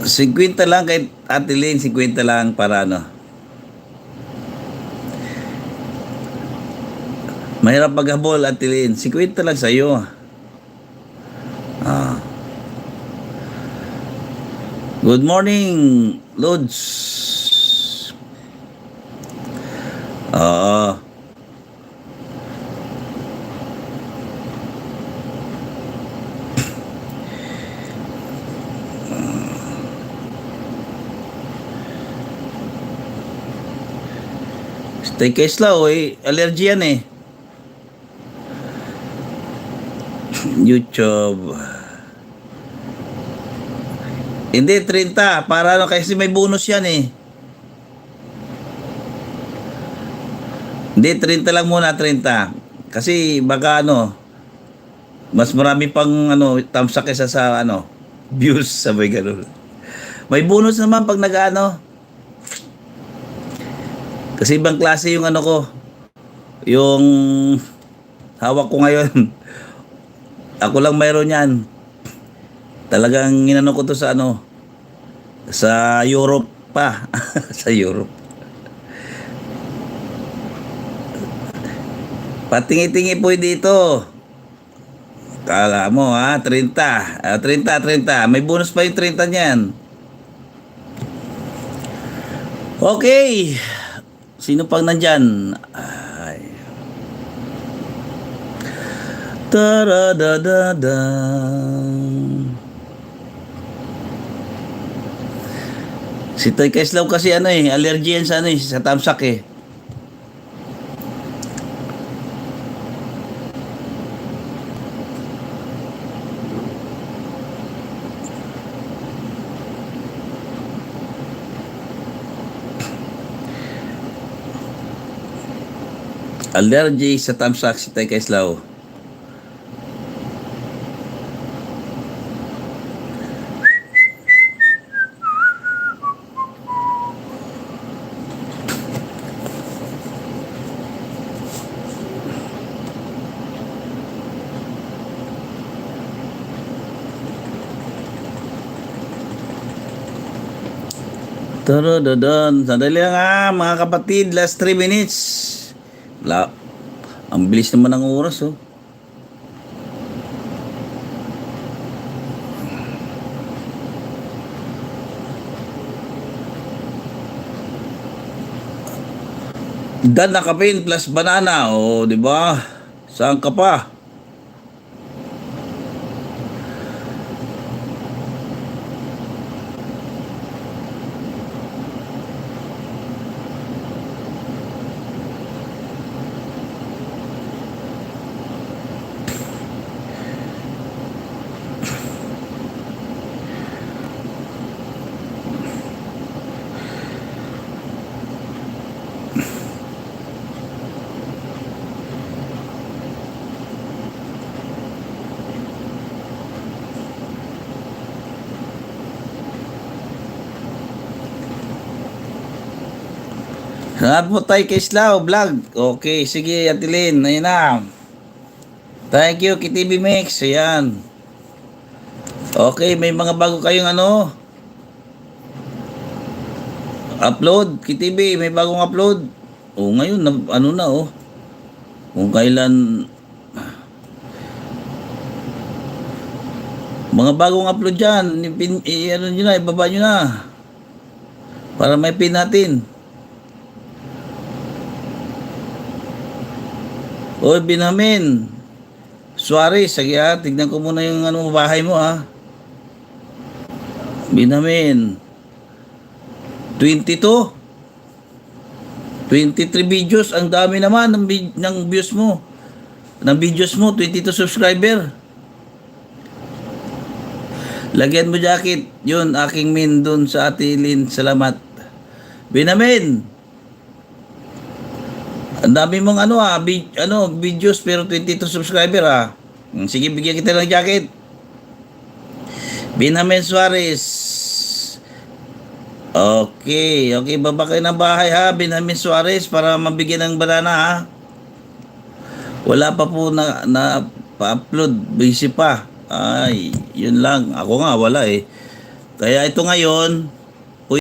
50 lang kay Ate Lynn, 50 lang para ano. Mahirap maghabol, Ate Lynn. 50 lang sa'yo. Ah. Good morning, Lods. Oo. Stay case lang, eh. Allergy yan eh. YouTube. Hindi, 30. Para ano, kasi may bonus yan eh. Hindi, 30 lang muna, 30. Kasi baka ano, mas marami pang ano, tamsak kaysa sa ano, views, sabay ganun. May bonus naman pag nag-ano. Kasi ibang klase yung ano ko, yung hawak ko ngayon. Ako lang mayroon yan. Talagang inano ko to sa ano, sa Europe pa. Sa Europe. Patingi-tingi po dito. Kala mo ha, 30. 30, 30. May bonus pa yung 30 niyan. Okay. Sino pang nandyan? Ay. Taradadada. Si Toy Kaislaw kasi ano eh, allergy yan sa ano eh, sa tamsak eh. Allergy sa tamsak si Toy Kaislaw. Taradadon. Sandali lang ha, mga kapatid. Last 3 minutes. Ang bilis naman ng oras oh. Dan na caffeine plus banana. Oh, di ba? Saan ka pa? Salamat po tayo kay Slaw Vlog. Okay, sige Ate Lynn. Ayun na. Thank you, KTV Mix. Ayan. Okay, may mga bago kayong ano. Upload, KTV, may bagong upload. Oh, ngayon, ano na oh. Kung kailan. Mga bagong upload dyan. Ano nyo na, ibaba nyo na. Para may pin natin. Oy, Binamin. Suarez, sige ha. Tignan ko muna yung ano, bahay mo ha. Binamin. 22. 23 videos. Ang dami naman ng views mo. Ng videos mo. 22 subscriber. Lagyan mo jacket. Yun, aking min dun sa Ate Lynn. Salamat. Binamin. Ang dami mong videos pero 22 subscriber ah. Sige, bigyan kita ng jacket. Binamin Suarez. Okay, baba kayo ng bahay ha, Binamin Suarez, para mabigyan ng banana ha. Wala pa po na pa-upload, busy pa. Ay, yun lang. Ako nga, wala eh. Kaya ito ngayon,